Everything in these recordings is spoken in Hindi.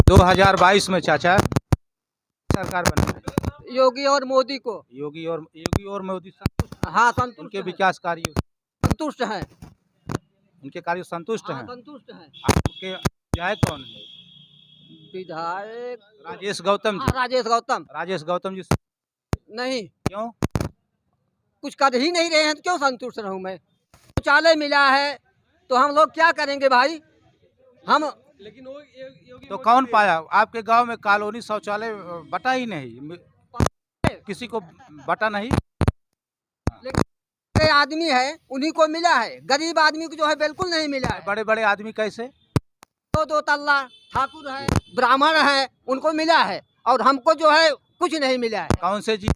दो 2022 में चाचा सरकार बनी, योगी और मोदी को। योगी और मोदी संतुष्ट, हाँ संतुष्ट उनके हैं। विकास कार्य संतुष्ट हैं। उनके कार्य संतुष्ट हाँ, हैं। संतुष्ट हैं। आपके विधायक कौन है? विधायक राजेश गौतम जी। राजेश गौतम जी नहीं, क्यों? कुछ कर ही नहीं रहे हैं तो क्यों संतुष्ट रहूं मैं। शौचालय मिला है तो हम लोग क्या करेंगे भाई। हम लेकिन वो योगी तो कौन पाया? आपके गांव में कॉलोनी शौचालय बटा ही नहीं, किसी को बटा नहीं। लेकिन आदमी है उन्हीं को मिला है, गरीब आदमी को जो है बिल्कुल नहीं मिला है। बड़े बड़े आदमी कैसे? दो तल्ला ठाकुर है, ब्राह्मण है, उनको मिला है और हमको जो है कुछ नहीं मिला है। कौन से जी?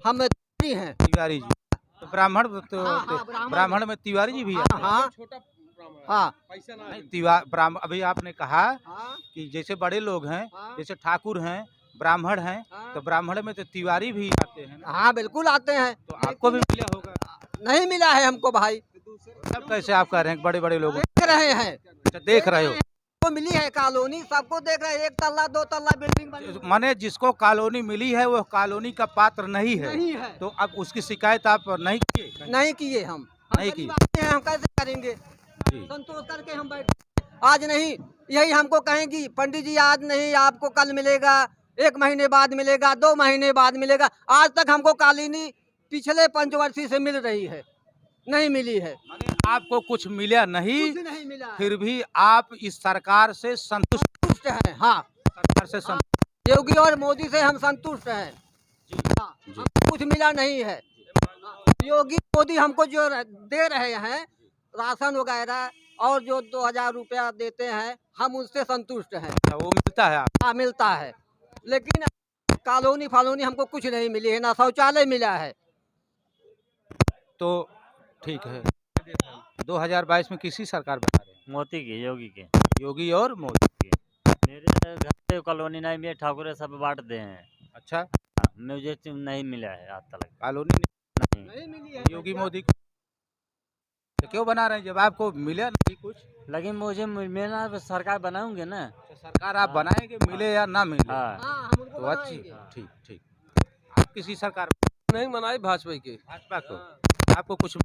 हम तिवारी हैं। तिवारी जी। तो ब्राह्मण तो हाँ, ब्राह्मण में तिवारी जी भी है। हाँ छोटा ब्राह्मण है, हाँ पैसा ना नहीं, तिवार ब्राह्मण अभी आपने कहा हाँ कि जैसे बड़े लोग हैं, हाँ, जैसे ठाकुर हैं, ब्राह्मण हैं, हाँ। तो ब्राह्मण में तो तिवारी भी आते हैं ना। हाँ बिल्कुल आते हैं। तो आपको भी मिला होगा। नहीं मिला है हमको भाई। सब कैसे आप कह रहे हैं बड़े बड़े लोग देख रहे हैं, देख रहे हो? को मिली है कॉलोनी, सबको देख रहे हैं। एक तल्ला दो तल्ला बिल्डिंग बनी हुई माने जिसको कॉलोनी मिली है वो कॉलोनी का पात्र नहीं है, नहीं है। तो अब उसकी शिकायत आप नहीं किए? नहीं किए हम नहीं गरीब किए। आदमी हैं, हम कैसे करेंगे। जी। संतोष करके हम बैठे। आज नहीं, यही हमको कहेंगी पंडित जी आज नहीं, आपको कल मिलेगा, 1 महीने बाद मिलेगा, 2 महीने बाद मिलेगा। आज तक हमको कॉलोनी पिछले पंचवर्षीय से मिल रही है, नहीं मिली है। माने आपको कुछ मिला नहीं, कुछ नहीं मिला है। फिर भी आप इस सरकार से संतुष्ट संतुष्ट हैं। हाँ, सरकार से संतुष्ट। योगी और मोदी से हम संतुष्ट हैं। हाँ, हमको कुछ मिला नहीं है। योगी मोदी हमको जो दे रहे हैं राशन वगैरह और जो 2000 रुपया देते हैं, हम उससे संतुष्ट हैं। वो मिलता है आप? हाँ मिलता है, लेकिन कॉलोनी फालोनी हमको कुछ नहीं मिली है, ना शौचालय मिला है। तो ठीक है। 2022 में किसी सरकार बना रहे हैं? मोदी की, योगी के। योगी और मोदी के। मेरे घर से कॉलोनी नहीं मिले, ठाकुर सब बांट दे हैं। अच्छा, मुझे नहीं मिला है आज तक। कॉलोनी नहीं नहीं मिली है योगी मोदी को तो क्यों बना रहे हैं जब आपको मिला नहीं कुछ? लेकिन मुझे मिलना, सरकार बनाऊंगे ना। तो सरकार आप बनाएंगे, मिले या ना मिले। हाँ, हाँ, हम उनको तो अच्छी, बनाएंगे। ठीक ठीक। आप किसी सरकार नहीं मनाई भाजपा की। भाजपा को आपको कुछ?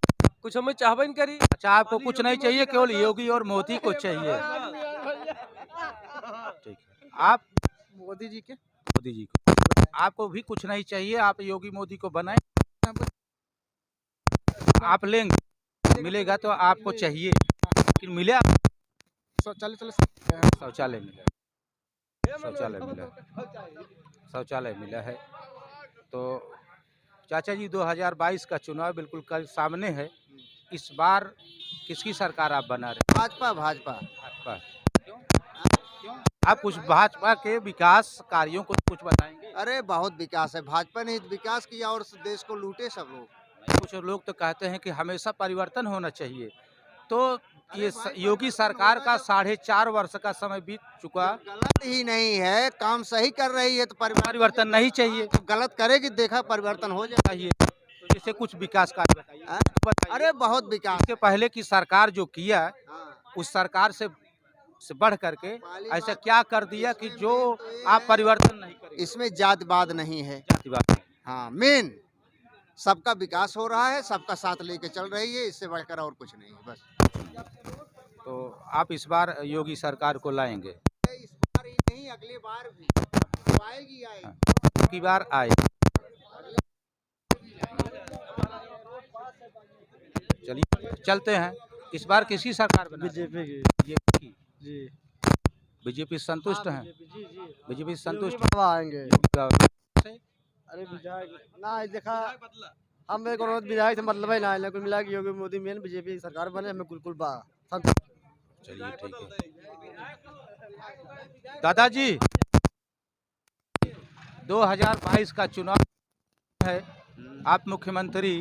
कुछ हमें चाहबे नहीं करी। अच्छा, आपको कुछ नहीं चाहिए, केवल योगी और मोदी को चाहिए। ठीक है। आप मोदी जी के। मोदी जी को, आपको भी कुछ नहीं चाहिए, आप योगी मोदी को बनाए, आप लेंगे, मिलेगा तो आपको चाहिए, लेकिन मिला? शौचालय मिला, शौचालय मिला है। तो चाचा जी 2022 का चुनाव बिल्कुल कल सामने है, इस बार किसकी सरकार आप बना रहे हैं? भाजपा भाजपा। भाजपा। क्यों? आप कुछ भाजपा के विकास कार्यों को कुछ बताएंगे? अरे बहुत विकास है, भाजपा ने विकास किया और देश को लूटे सब लोग। कुछ लोग तो कहते हैं कि हमेशा परिवर्तन होना चाहिए, तो ये योगी सरकार का 4.5 वर्ष का समय बीत चुका। गलत ही नहीं है, काम सही कर रही है तो परिवर्तन नहीं चाहिए? गलत करेगी, देखा परिवर्तन हो जाएगा। चाहिए तो जैसे कुछ विकास कार्य बताइए। अरे बहुत विकास। इसके पहले की सरकार जो किया, हाँ। उस सरकार से बढ़ करके ऐसा क्या कर दिया कि जो आप परिवर्तन नहीं करेंगे? इसमें जातिवाद नहीं है। जातिवाद। हाँ, मेन सबका विकास हो रहा है, सबका साथ लेके चल रही है, इससे बढ़कर और कुछ नहीं है बस। तो आप इस बार योगी सरकार को लाएंगे? इस बार ही नहीं, अगली बार भी आएगी। की बार आए। चलिए चलते हैं, इस बार किसी सरकार बना? बीजेपी की। बीजेपी। जी। बीजेपी संतुष्ट हैं? बीजेपी संतुष्ट आएंगे। अरे विधायक ना देखा, हम एक विधायक से मतलब ही ना है, कुल मिला के योगी मोदी में बीजेपी सरकार बने, हमें बिल्कुल चलिए ठीक है। दादाजी 2022 का चुनाव है, आप मुख्यमंत्री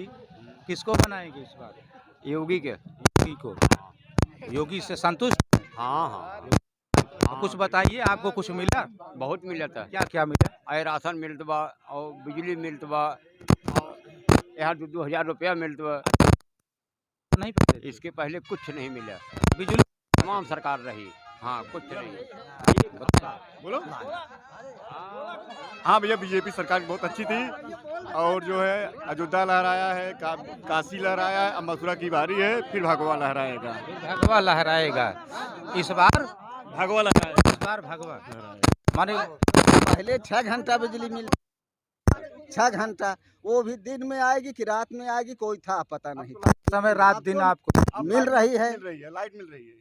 किसको बनाएंगे इस बार? योगी के। योगी को। योगी से संतुष्ट? हाँ हाँ, तो कुछ बताइए, आपको कुछ मिला? बहुत मिला था। क्या क्या मिला? राशन मिलत बा और बिजली मिलत बा, यहाँ 2-2 हज़ार रुपया मिलता है, नहीं पाते थे। इसके पहले कुछ नहीं मिला, बिजली तमाम सरकार रही, हाँ कुछ नहीं। बोलो। हाँ भैया, बीजेपी सरकार बहुत अच्छी थी, और जो है अयोध्या लहराया है, काशी लहराया है, अब मथुरा की बारी है, फिर भगवा लहराएगा। भगवा लहराएगा इस बार। भगवा लहराएगा। इस बार भगवा माने पहले 6 घंटा बिजली मिल 6 घंटा, वो भी दिन में आएगी कि रात में आएगी कोई था पता नहीं। समय रात दिन आपको मिल रही है। मिल रही है, लाइट मिल रही है।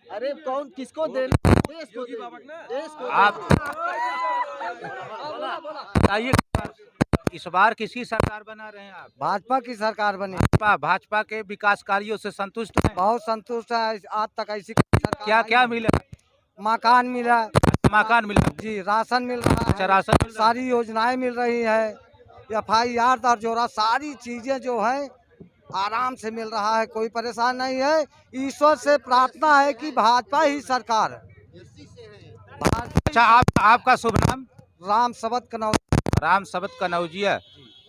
अरे कौन किसको देना, देश को देश को आप बताइए इस बार किसकी सरकार बना रहे हैं आप? भाजपा की सरकार बनी, भाजपा के विकास कार्यों से संतुष्ट हैं? बहुत संतुष्ट है। आज तक ऐसी सरकार क्या क्या आई मिला? मकान मिला मकान मिला जी, राशन मिल रहा है, अच्छा, राशन मिल रहा है। सारी योजनाएं मिल रही है, FIR दर्ज हो रहा, सारी चीजें जो है आराम से मिल रहा है, कोई परेशान नहीं है। ईश्वर से प्रार्थना है कि भाजपा ही सरकार। अच्छा, आपका शुभ नाम? राम सबद कनौ राम सबत कनौजिया।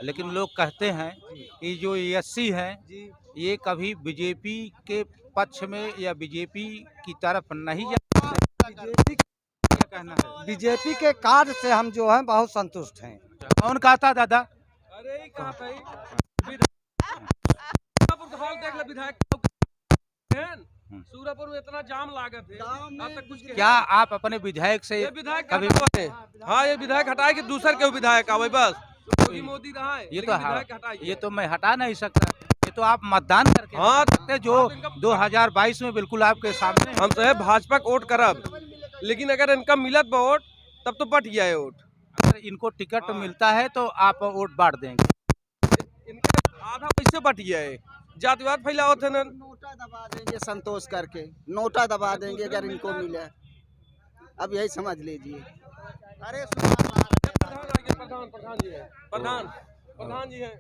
लेकिन लोग कहते हैं कि जो SC हैं ये कभी बीजेपी के पक्ष में या बीजेपी की तरफ नहीं बीजेपी क्या कहना है? बीजेपी के कार्य से हम जो है बहुत संतुष्ट हैं। कौन कहता दादा? अरे देख ले विधायक सूरजपुर में इतना जाम लागत है, अब तक कुछ क्या आप अपने विधायक से ये विधायक कभी हाँ ये विधायक हटाए कि दूसर के विधायक आवे बस। योगी मोदी रहा है, ये लेकिन तो विधायक हटाइए। ये तो मैं हटा नहीं सकता, ये तो आप मतदान करके हाँ, हटा सकते, जो 2022 में बिल्कुल आपके सामने है। हम तो है भाजपा को वोट करब, लेकिन अगर इनका मिलत वोट तब तो बट गया है वोट। अगर इनको टिकट मिलता है तो आप वोट बांट देंगे। इनका आधा पैसे बट गया है, जातिवाद फैलाओ थे ना। नोटा दबा देंगे संतोष करके, नोटा दबा देंगे अगर इनको मिले। अब यही समझ लीजिए। अरे प्रधान जी है।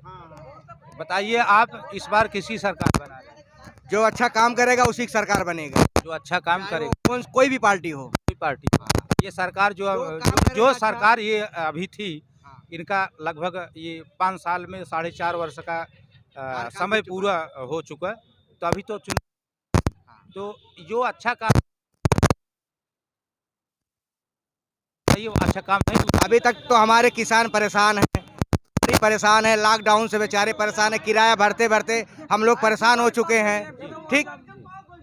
बताइए आप इस बार किसी सरकार बना रहे हैं? जो अच्छा काम करेगा उसी की सरकार बनेगा, जो अच्छा काम करेगा, कोई भी पार्टी हो। कोई पार्टी। ये सरकार जो सरकार ये अभी थी, इनका लगभग ये 5 साल में 4.5 वर्ष का समय पूरा हो चुका, तो अभी तो तो जो अच्छा काम ये अच्छा काम नहीं हुआ। अभी तक तो हमारे किसान परेशान है, लॉकडाउन से बेचारे परेशान है, किराया भरते भरते हम लोग परेशान हो चुके हैं। ठीक,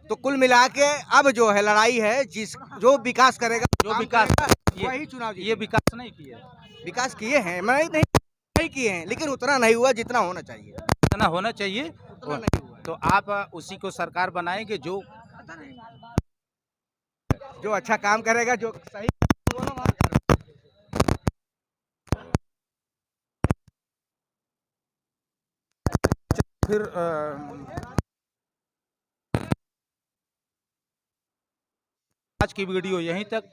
तो कुल मिला के अब जो है लड़ाई है, जो विकास करेगा, जो विकास वही चुनाव ये विकास नहीं किया, विकास किए हैं, मैं नहीं किए हैं, लेकिन उतना नहीं हुआ जितना होना चाहिए। इतना होना चाहिए तो आप उसी को सरकार बनाएंगे जो अच्छा काम करेगा, जो सही। फिर आज की वीडियो यहीं तक,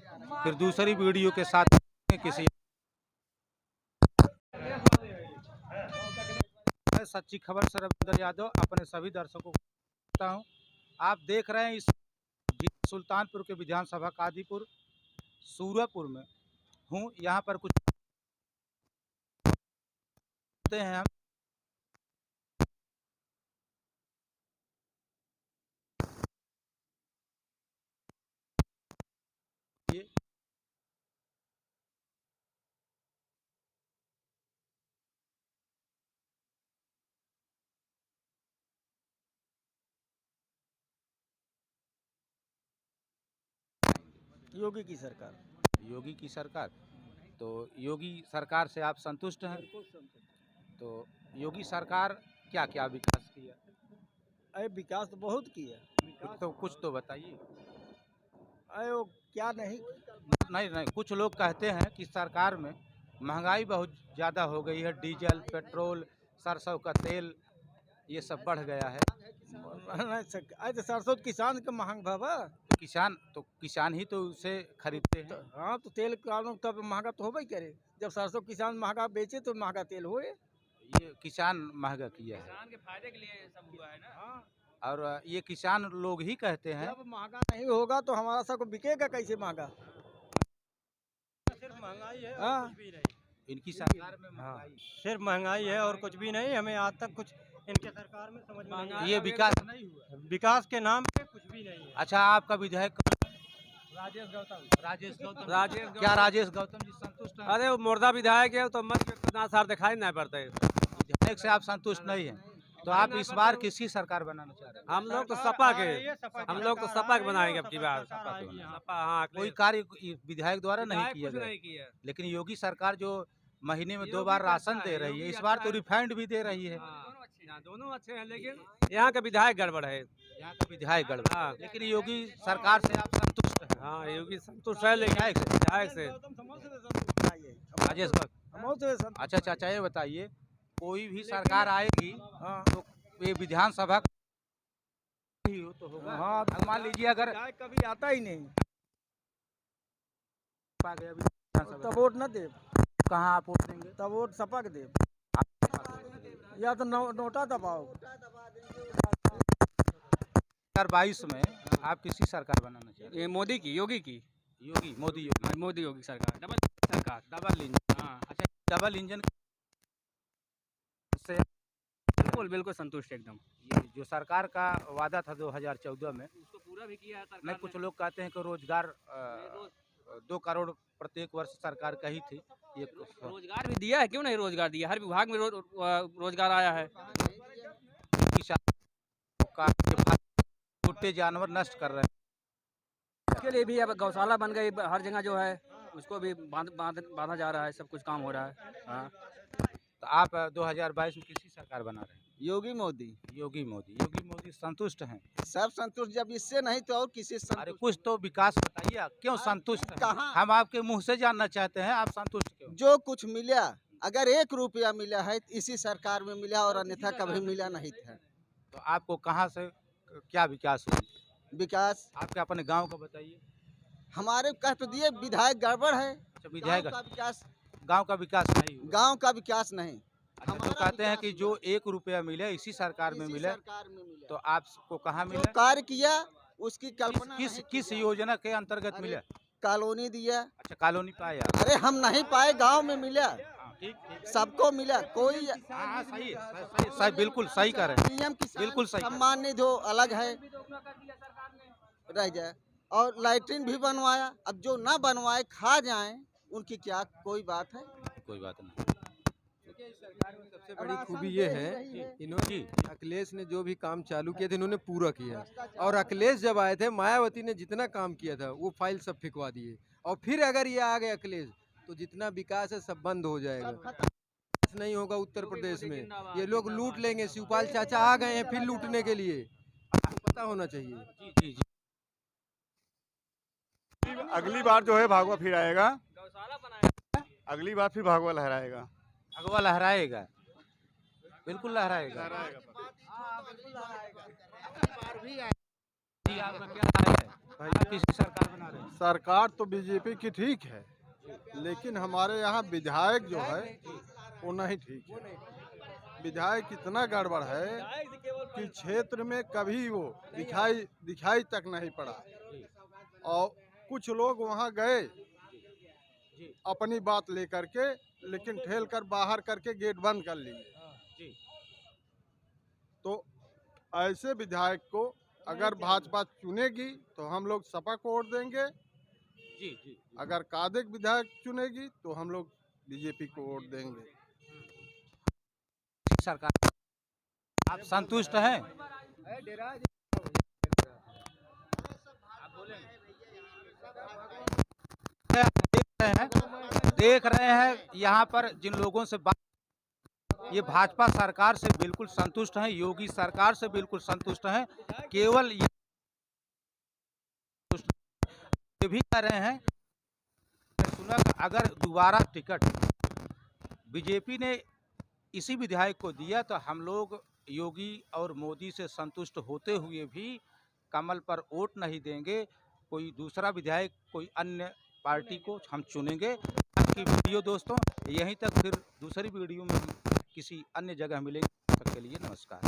फिर दूसरी वीडियो के साथ किसी सच्ची खबर से रविंद्र यादव अपने सभी दर्शकों को कहता हूं, आप देख रहे हैं इस सुल्तानपुर के विधानसभा कादीपुर सूरजपुर में हूं। यहाँ पर कुछ हैं हम, योगी की सरकार। योगी की सरकार। तो योगी सरकार से आप संतुष्ट हैं? तो योगी सरकार क्या क्या विकास किया? अरे विकास तो बहुत किया। कुछ तो बताइए। अरे वो क्या नहीं। नहीं, कुछ लोग कहते हैं कि सरकार में महंगाई बहुत ज़्यादा हो गई है, डीजल, पेट्रोल, सरसों का तेल ये सब बढ़ गया है। अरे तो सरसों किसान का महंग भावा, किसान ही तो उसे खरीदते हैं। हाँ तो तेल कानून तब महंगा तो होगा ही करे, जब सरसों किसान महंगा बेचे तो महंगा तेल होए। ये किसान महंगा किया है, किसान के फायदे के लिए सब हुआ है ना। हाँ। और ये किसान लोग ही कहते हैं। जब महंगा नहीं होगा तो हमारा सब बिकेगा कैसे महंगा? सिर्फ महंगाई है, हाँ। कुछ भी नहीं। इनकी सरकार में महंगाई, सिर्फ महंगाई है और कुछ भी नहीं। हमें आज तक कुछ इनके सरकार में समझ में नहीं आया। ये विकास नहीं हुआ। विकास के नाम पे कुछ भी नहीं है। अच्छा, आपका विधायक राजेश गौतम। क्या राजेश गौतम जी संतुष्ट हैं? अरे वो मुर्दा विधायक है तो मत कितना सार दिखाई नहीं पड़ता है। विधायक से आप संतुष्ट नहीं हैं, तो आप इस बार किसकी सरकार बनाना चाह रहे हैं? हम लोग तो सपा के बनाएंगे अब की बार। सपा, हाँ। कोई कार्य विधायक द्वारा नहीं किया कुछ गया, नहीं किया। लेकिन योगी सरकार जो महीने में 2 बार राशन दे रही है, इस बार तो रिफाइंड भी दे रही है। दोनों अच्छे हैं, लेकिन यहाँ का विधायक गड़बड़ है। यहाँ का विधायक गड़बड़, हाँ। लेकिन योगी सरकार से आप संतुष्ट हैं? हाँ, योगी संतुष्ट है, लेकिन विधायक से राजेश गौतम। अच्छा चाचा, ये बताइए, कोई भी सरकार आएगी तो ये विधानसभा ही हो तो होगा। हाँ, अब मान लीजिए अगर कभी आता ही नहीं आ गया विधानसभा, तब वोट न दे, कहाँ आप वोट देंगे? तब वोट सपा के दे, या तो नोटा दबाओ। 2022 में आप किसी सरकार बनाना चाहिए? ये मोदी की, योगी की, मोदी योगी सरकार, डबल सरकार। Double engine. हाँ, अच्छा, डबल इंजन से बिल्कुल संतुष्ट एकदम। ये जो सरकार का वादा था 2014 में, उसको पूरा भी किया है सरकार नहीं, कुछ लोग कहते हैं कि रोजगार 2 करोड़ प्रत्येक वर्ष सरकार का ही थी। ये रोजगार भी दिया है, क्यों नहीं रोजगार दिया? हर विभाग में रोजगार आया है। छोटे जानवर नष्ट कर रहे हैं, उसके लिए भी अब गौशाला बन गई हर जगह जो है, उसको भी बांधा जा रहा है, सब कुछ काम हो रहा है। हाँ। तो आप 2022 में किसी सरकार बना रहे हैं? योगी मोदी संतुष्ट हैं? सब संतुष्ट, जब इससे नहीं तो और किसी से अरे कुछ तो विकास बताइए, क्यों संतुष्ट हैं? कहाँ? हम आपके मुंह से जानना चाहते हैं, आप संतुष्ट क्यों? जो कुछ मिला, अगर 1 रुपया मिला है तो इसी सरकार में मिला, और अन्यथा कभी मिला नहीं था। तो आपको कहाँ से क्या विकास हुआ? विकास आपके अपने गांव का बताइए। हमारे कह तो दिए, विधायक गड़बड़ है। अच्छा, विधायक गांव का विकास, गांव का विकास नहीं हुआ। गांव का विकास नहीं। अच्छा, तो कहते हैं कि जो 1 रुपया मिले इसी सरकार में मिले, तो आपको कहाँ जो मिले? कार्य किया उसकी कल्पना किस योजना के अंतर्गत मिले? कॉलोनी दिया। अच्छा, कॉलोनी पाया। अरे हम नहीं पाए, गांव में मिला, ठीक। सबको मिला। कोई हाँ, सही, बिल्कुल सही कर रहे हैं। पीएम किसान बिल्कुल सही। सम्मान निधि जो अलग है रह जाए, और लाइटिंग भी बनवाया। अब जो ना बनवाए खा जाएं, उनकी क्या कोई बात है? कोई बात नहीं। सरकार में सबसे बड़ी खूबी ये है, इन्होंने अखिलेश ने जो भी काम चालू किए थे इन्होंने पूरा किया। और अखिलेश जब आए थे, मायावती ने जितना काम किया था वो फाइल सब फिकवा दिए। और फिर अगर ये आ गए अखिलेश, तो जितना विकास है सब बंद हो जाएगा। नहीं होगा उत्तर प्रदेश में, ये लोग लूट लेंगे। शिवपाल चाचा आ गए हैं फिर लूटने के लिए, आपको पता होना चाहिए। जी। अगली बार जो है भागवा फिर आएगा, अगली बार फिर भागवा लहराएगा। भगवा लहराएगा, बिल्कुल लहराएगा। जी, आपका क्या राय है? आप किसी सरकार बना रहे हैं? सरकार तो बीजेपी की ठीक है, लेकिन हमारे यहाँ विधायक जो है वो नहीं ठीक है। विधायक इतना गड़बड़ है कि क्षेत्र में कभी वो दिखाई तक नहीं पड़ा। और कुछ लोग वहाँ गए अपनी बात लेकर के, लेकिन ठेल कर बाहर करके गेट बंद कर लिए। तो ऐसे विधायक को अगर भाजपा चुनेगी तो हम लोग सपा को वोट देंगे। जी। अगर कादिक विधायक चुनेगी तो हम लोग बीजेपी को वोट देंगे। सरकार आप संतुष्ट हैं? देख रहे हैं यहाँ पर जिन लोगों से बात, ये भाजपा सरकार से बिल्कुल संतुष्ट हैं, योगी सरकार से बिल्कुल संतुष्ट हैं। केवल ये भी कह रहे हैं, सुना अगर दोबारा टिकट बीजेपी ने इसी विधायक को दिया तो हम लोग योगी और मोदी से संतुष्ट होते हुए भी कमल पर वोट नहीं देंगे, कोई दूसरा विधायक कोई अन्य पार्टी को हम चुनेंगे। आज की वीडियो दोस्तों यहीं तक, फिर दूसरी वीडियो में हम किसी अन्य जगह मिलेंगे। तब तक के लिए नमस्कार।